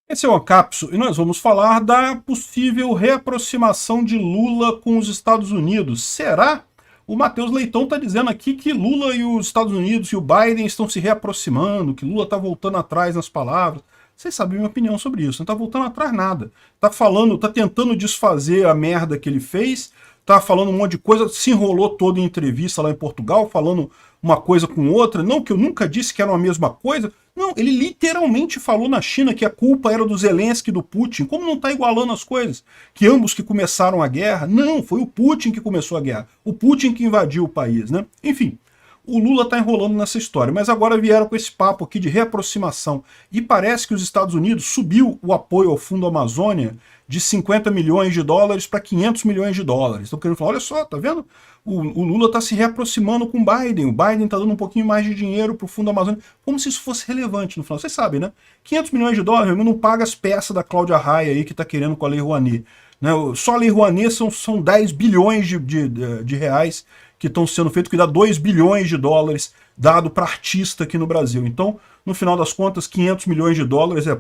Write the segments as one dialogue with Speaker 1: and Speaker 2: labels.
Speaker 1: Esse é o Ancapso e nós vamos falar da possível reaproximação de Lula com os Estados Unidos. Será? O Matheus Leitão está dizendo aqui que Lula e os Estados Unidos e o Biden estão se reaproximando, que Lula está voltando atrás nas palavras. Vocês sabem a minha opinião sobre isso, não está voltando atrás nada. Está falando, está tentando desfazer a merda que ele fez, está falando um monte de coisa, se enrolou todo em entrevista lá em Portugal, falando uma coisa com outra. Não, que eu nunca disse que era a mesma coisa. Não, ele literalmente falou na China que a culpa era do Zelensky e do Putin. Como não está igualando as coisas? Que ambos que começaram a guerra? Não, foi o Putin que começou a guerra. O Putin que invadiu o país, né? Enfim, o Lula está enrolando nessa história, mas agora vieram com esse papo aqui de reaproximação. E parece que os Estados Unidos subiu o apoio ao Fundo Amazônia de 50 milhões de dólares para 500 milhões de dólares. Estão querendo falar, olha só, tá vendo? O Lula está se reaproximando com o Biden está dando um pouquinho mais de dinheiro para o Fundo Amazônia, como se isso fosse relevante no final. Vocês sabem, né? 500 milhões de dólares não paga as peças da Cláudia Raia aí que está querendo com a Lei Rouanet. Né? Só a Lei Rouanet são 10 bilhões de reais que estão sendo feitos, que dá 2 bilhões de dólares dado para artista aqui no Brasil. Então, no final das contas, 500 milhões de dólares é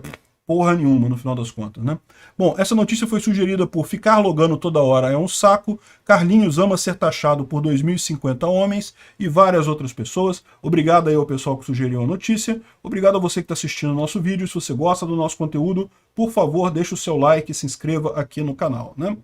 Speaker 1: porra nenhuma, no final das contas, né? Bom, essa notícia foi sugerida por Ficar Logando Toda Hora é um Saco, Carlinhos Ama Ser Taxado por 2050 Homens e várias outras pessoas. Obrigado aí ao pessoal que sugeriu a notícia. Obrigado a você que está assistindo o nosso vídeo. Se você gosta do nosso conteúdo, por favor, deixe o seu like e se inscreva aqui no canal, né?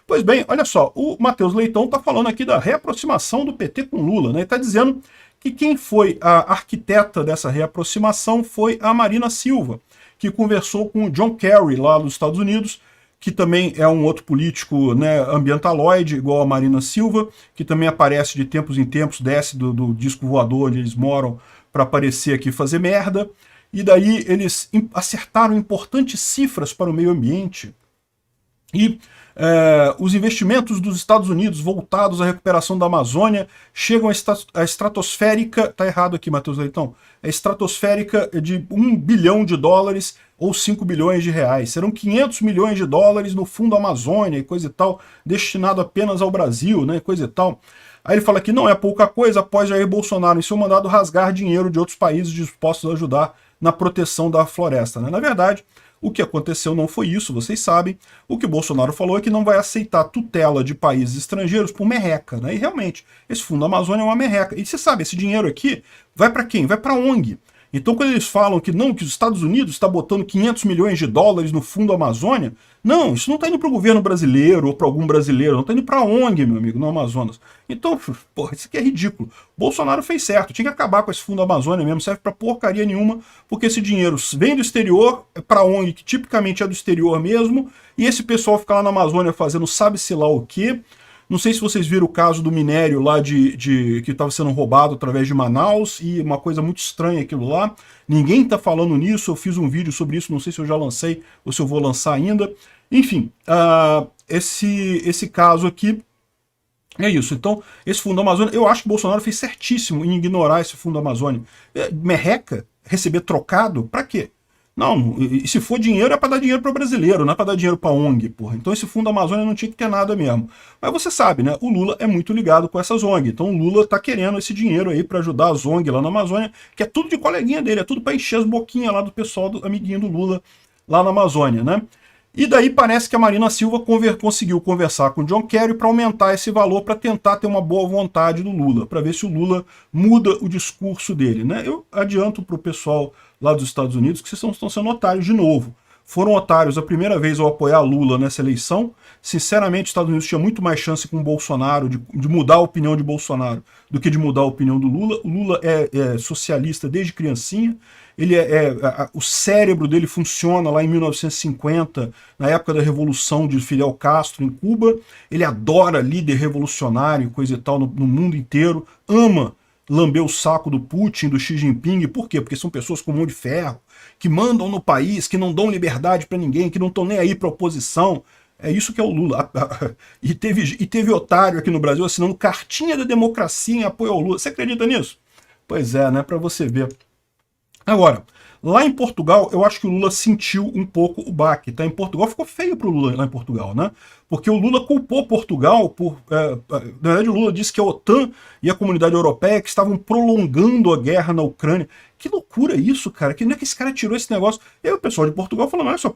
Speaker 1: Pois bem, olha só, o Matheus Leitão está falando aqui da reaproximação do PT com Lula, né? Ele está dizendo que quem foi a arquiteta dessa reaproximação foi a Marina Silva, que conversou com o John Kerry lá nos Estados Unidos, que também é um outro político, né, ambientaloide, igual a Marina Silva, que também aparece de tempos em tempos, desce do disco voador onde eles moram para aparecer aqui e fazer merda. E daí eles acertaram importantes cifras para o meio ambiente. E os investimentos dos Estados Unidos voltados à recuperação da Amazônia chegam à estratosférica, tá errado aqui, Matheus Leitão, a estratosférica de 1 bilhão de dólares ou 5 bilhões de reais. Serão 500 milhões de dólares no Fundo Amazônia e coisa e tal, destinado apenas ao Brasil, né, coisa e tal. Aí ele fala que não é pouca coisa após Jair Bolsonaro, em seu mandado, rasgar dinheiro de outros países dispostos a ajudar na proteção da floresta, né? Na verdade, o que aconteceu não foi isso, vocês sabem. O que o Bolsonaro falou é que não vai aceitar tutela de países estrangeiros por merreca, né? E realmente, esse Fundo Amazônia é uma merreca. E você sabe, esse dinheiro aqui vai para quem? Vai para a ONG. Então, quando eles falam que não, que os Estados Unidos está botando 500 milhões de dólares no Fundo Amazônia, não, isso não está indo para o governo brasileiro ou para algum brasileiro, não está indo para a ONG, meu amigo, no Amazonas. Então, porra, isso aqui é ridículo. Bolsonaro fez certo, tinha que acabar com esse Fundo Amazônia mesmo, serve para porcaria nenhuma, porque esse dinheiro vem do exterior, é para a ONG, que tipicamente é do exterior mesmo, e esse pessoal fica lá na Amazônia fazendo sabe-se lá o quê. Não sei se vocês viram o caso do minério lá que estava sendo roubado através de Manaus, e uma coisa muito estranha aquilo lá. Ninguém está falando nisso, eu fiz um vídeo sobre isso, não sei se eu já lancei ou se eu vou lançar ainda. Enfim, esse caso aqui é isso. Então, esse Fundo Amazônia, eu acho que o Bolsonaro fez certíssimo em ignorar esse Fundo Amazônia. Merreca? Receber trocado? Para quê? Não, e se for dinheiro é para dar dinheiro para o brasileiro, não é para dar dinheiro para a ONG, porra. Então esse Fundo Amazônia não tinha que ter nada mesmo. Mas você sabe, né? O Lula é muito ligado com essas ONG. Então o Lula tá querendo esse dinheiro aí para ajudar as ONG lá na Amazônia, que é tudo de coleguinha dele, é tudo para encher as boquinhas lá do pessoal, do amiguinho do Lula lá na Amazônia, né? E daí parece que a Marina Silva conseguiu conversar com o John Kerry para aumentar esse valor, para tentar ter uma boa vontade do Lula, para ver se o Lula muda o discurso dele, né? Eu adianto para o pessoal lá dos Estados Unidos que vocês estão sendo otários de novo. Foram otários a primeira vez ao apoiar Lula nessa eleição. Sinceramente, os Estados Unidos tinha muito mais chance com o Bolsonaro de mudar a opinião de Bolsonaro do que de mudar a opinião do Lula. O Lula é socialista desde criancinha. Ele o cérebro dele funciona lá em 1950, na época da Revolução de Fidel Castro em Cuba. Ele adora líder revolucionário, coisa e tal, no mundo inteiro. Ama lamber o saco do Putin, do Xi Jinping. Por quê? Porque são pessoas com mão de ferro, que mandam no país, que não dão liberdade para ninguém, que não estão nem aí para oposição. É isso que é o Lula. E teve otário aqui no Brasil assinando cartinha da democracia em apoio ao Lula. Você acredita nisso? Pois é, né? Para você ver. Agora, Lá em Portugal, eu acho que o Lula sentiu um pouco o baque, tá? Em Portugal ficou feio pro Lula lá em Portugal, né? Porque o Lula culpou Portugal por... na verdade, o Lula disse que a OTAN e a comunidade europeia que estavam prolongando a guerra na Ucrânia. Que loucura isso, cara. Que não é que esse cara tirou esse negócio? E aí o pessoal de Portugal falou, não é só...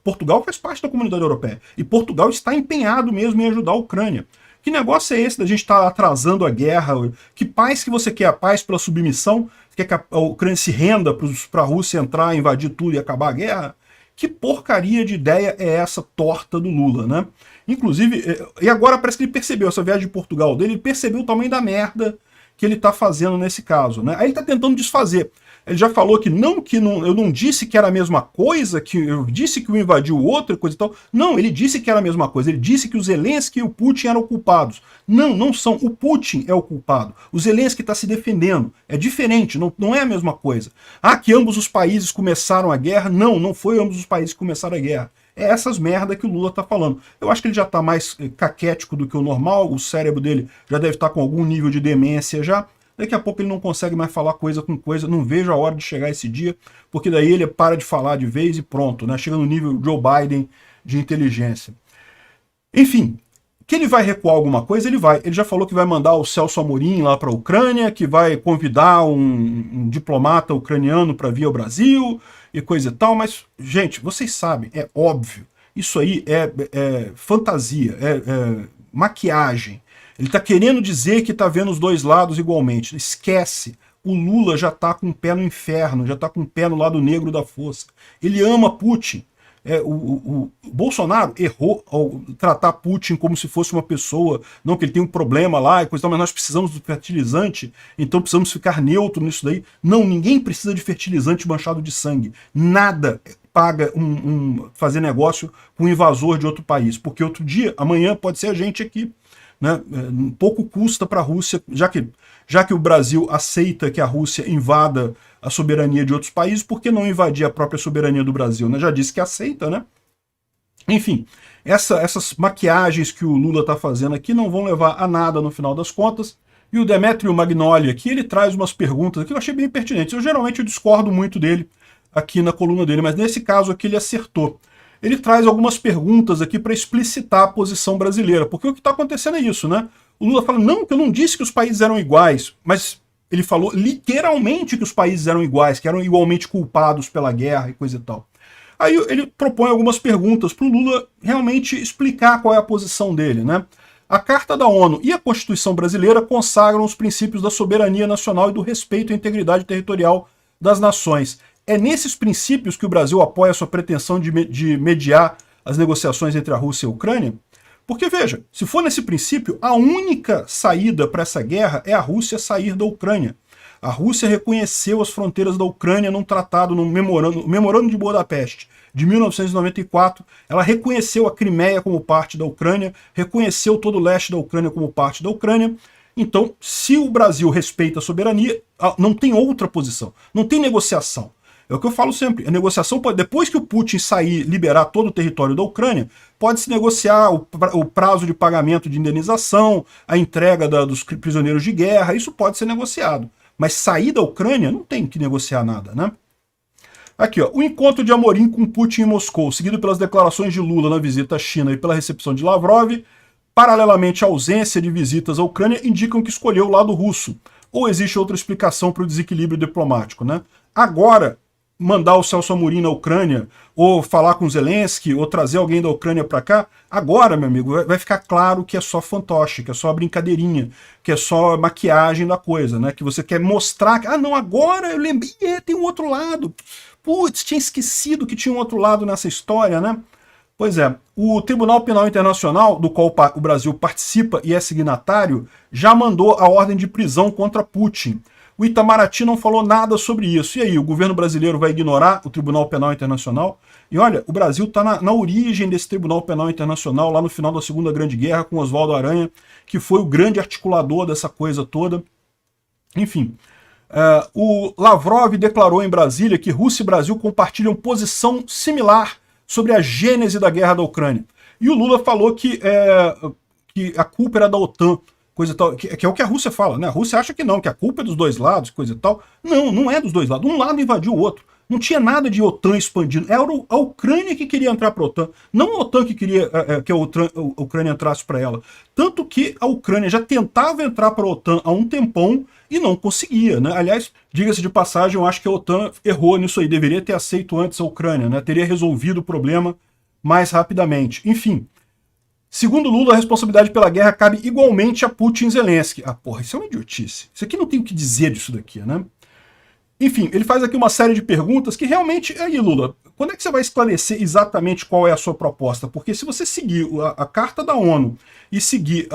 Speaker 1: Portugal faz parte da comunidade europeia. E Portugal está empenhado mesmo em ajudar a Ucrânia. Que negócio é esse da gente estar atrasando a guerra? Que paz que você quer? A paz pela submissão? Você quer que a Ucrânia se renda para a Rússia entrar, invadir tudo e acabar a guerra? Que porcaria de ideia é essa torta do Lula, né? Inclusive, e agora parece que ele percebeu, essa viagem de Portugal dele, ele percebeu o tamanho da merda que ele está fazendo nesse caso, né? Aí ele está tentando desfazer. Ele já falou que eu não disse que era a mesma coisa, que eu disse que o invadiu o outro e coisa e tal. Não, ele disse que era a mesma coisa. Ele disse que o Zelensky e o Putin eram culpados. Não, não são. O Putin é o culpado. O Zelensky está se defendendo. É diferente, não é a mesma coisa. Ah, que ambos os países começaram a guerra. Não, não foi ambos os países que começaram a guerra. É essas merda que o Lula tá falando. Eu acho que ele já tá mais caquético do que o normal, o cérebro dele já deve estar com algum nível de demência já. Daqui a pouco ele não consegue mais falar coisa com coisa, não vejo a hora de chegar esse dia, porque daí ele para de falar de vez e pronto, né? Chega no nível Joe Biden de inteligência. Enfim, que ele vai recuar alguma coisa, ele vai. Ele já falou que vai mandar o Celso Amorim lá para a Ucrânia, que vai convidar um diplomata ucraniano para vir ao Brasil e coisa e tal, mas, gente, vocês sabem, é óbvio, isso aí é fantasia, é maquiagem. Ele está querendo dizer que está vendo os dois lados igualmente. Esquece. O Lula já está com o pé no inferno, já está com o pé no lado negro da força. Ele ama Putin. O Bolsonaro errou ao tratar Putin como se fosse uma pessoa, não que ele tem um problema lá, e coisa tal, mas nós precisamos do fertilizante, então precisamos ficar neutro nisso daí. Não, ninguém precisa de fertilizante manchado de sangue. Nada paga fazer negócio com um invasor de outro país, porque outro dia, amanhã pode ser a gente aqui. Né? Pouco custa para a Rússia, já que o Brasil aceita que a Rússia invada a soberania de outros países, por que não invadir a própria soberania do Brasil? Né? Já disse que aceita, né? Enfim, essas maquiagens que o Lula está fazendo aqui não vão levar a nada no final das contas. E o Demetrio Magnoli aqui, ele traz umas perguntas que eu achei bem pertinentes. Eu discordo muito dele aqui na coluna dele, mas nesse caso aqui ele acertou. Ele traz algumas perguntas aqui para explicitar a posição brasileira, porque o que está acontecendo é isso, né? O Lula fala, não, que eu não disse que os países eram iguais, mas ele falou literalmente que os países eram iguais, que eram igualmente culpados pela guerra e coisa e tal. Aí ele propõe algumas perguntas para o Lula realmente explicar qual é a posição dele, né? A Carta da ONU e a Constituição brasileira consagram os princípios da soberania nacional e do respeito à integridade territorial das nações. É nesses princípios que o Brasil apoia a sua pretensão de mediar as negociações entre a Rússia e a Ucrânia? Porque, veja, se for nesse princípio, a única saída para essa guerra é a Rússia sair da Ucrânia. A Rússia reconheceu as fronteiras da Ucrânia num tratado, no Memorando de Budapeste, de 1994. Ela reconheceu a Crimeia como parte da Ucrânia, reconheceu todo o leste da Ucrânia como parte da Ucrânia. Então, se o Brasil respeita a soberania, não tem outra posição, não tem negociação. É o que eu falo sempre, a negociação pode, depois que o Putin sair, liberar todo o território da Ucrânia, pode-se negociar o prazo de pagamento de indenização, a entrega dos prisioneiros de guerra, isso pode ser negociado. Mas sair da Ucrânia não tem que negociar nada, né? Aqui, ó, o encontro de Amorim com Putin em Moscou, seguido pelas declarações de Lula na visita à China e pela recepção de Lavrov, paralelamente à ausência de visitas à Ucrânia, indicam que escolheu o lado russo. Ou existe outra explicação para o desequilíbrio diplomático, né? Agora, mandar o Celso Amorim na Ucrânia, ou falar com Zelensky, ou trazer alguém da Ucrânia para cá, agora, meu amigo, vai ficar claro que é só fantoche, que é só brincadeirinha, que é só maquiagem da coisa, né? Que você quer mostrar que, ah, não, agora eu lembrei, tem um outro lado. Putz, tinha esquecido que tinha um outro lado nessa história, né? Pois é, o Tribunal Penal Internacional, do qual o Brasil participa e é signatário, já mandou a ordem de prisão contra Putin. O Itamaraty não falou nada sobre isso. E aí, o governo brasileiro vai ignorar o Tribunal Penal Internacional? E olha, o Brasil está na origem desse Tribunal Penal Internacional, lá no final da Segunda Grande Guerra, com Oswaldo Aranha, que foi o grande articulador dessa coisa toda. Enfim, o Lavrov declarou em Brasília que Rússia e Brasil compartilham posição similar sobre a gênese da guerra da Ucrânia. E o Lula falou que a culpa era da OTAN. Coisa tal, que é o que a Rússia fala, né? A Rússia acha que não, que a culpa é dos dois lados, coisa e tal. Não, não é dos dois lados. Um lado invadiu o outro. Não tinha nada de OTAN expandindo. Era a Ucrânia que queria entrar para a OTAN. Não a OTAN que queria que a Ucrânia entrasse para ela. Tanto que a Ucrânia já tentava entrar para a OTAN há um tempão e não conseguia, né? Aliás, diga-se de passagem, eu acho que a OTAN errou nisso aí. Deveria ter aceito antes a Ucrânia, né? Teria resolvido o problema mais rapidamente. Enfim, segundo Lula, a responsabilidade pela guerra cabe igualmente a Putin e Zelensky. Ah, porra, isso é uma idiotice. Isso aqui não tem o que dizer disso daqui, né? Enfim, ele faz aqui uma série de perguntas que realmente... Aí, Lula, quando é que você vai esclarecer exatamente qual é a sua proposta? Porque se você seguir a Carta da ONU e seguir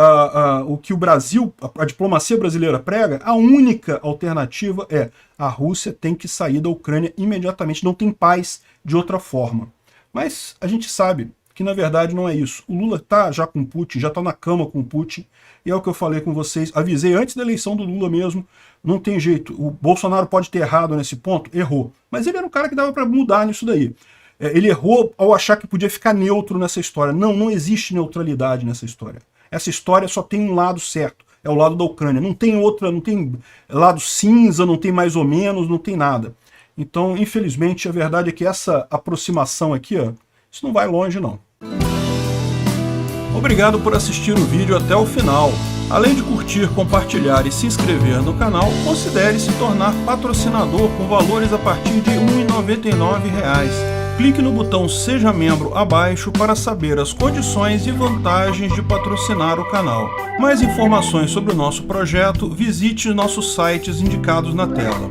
Speaker 1: o que o Brasil, a diplomacia brasileira prega, a única alternativa é a Rússia tem que sair da Ucrânia imediatamente, não tem paz de outra forma. Mas a gente sabe que na verdade não é isso. O Lula tá já com Putin, já tá na cama com Putin, e é o que eu falei com vocês, avisei antes da eleição do Lula mesmo, não tem jeito, o Bolsonaro pode ter errado nesse ponto, errou, mas ele era um cara que dava para mudar nisso daí. Ele errou ao achar que podia ficar neutro nessa história. Não, não existe neutralidade nessa história. Essa história só tem um lado certo, é o lado da Ucrânia, não tem outra, não tem lado cinza, não tem mais ou menos, não tem nada. Então, infelizmente, a verdade é que essa aproximação aqui, ó, isso não vai longe não. Obrigado por assistir o vídeo até o final. Além de curtir, compartilhar e se inscrever no canal, considere se tornar patrocinador com valores a partir de R$ 1,99. Clique no botão Seja Membro abaixo para saber as condições e vantagens de patrocinar o canal. Mais informações sobre o nosso projeto, visite nossos sites indicados na tela.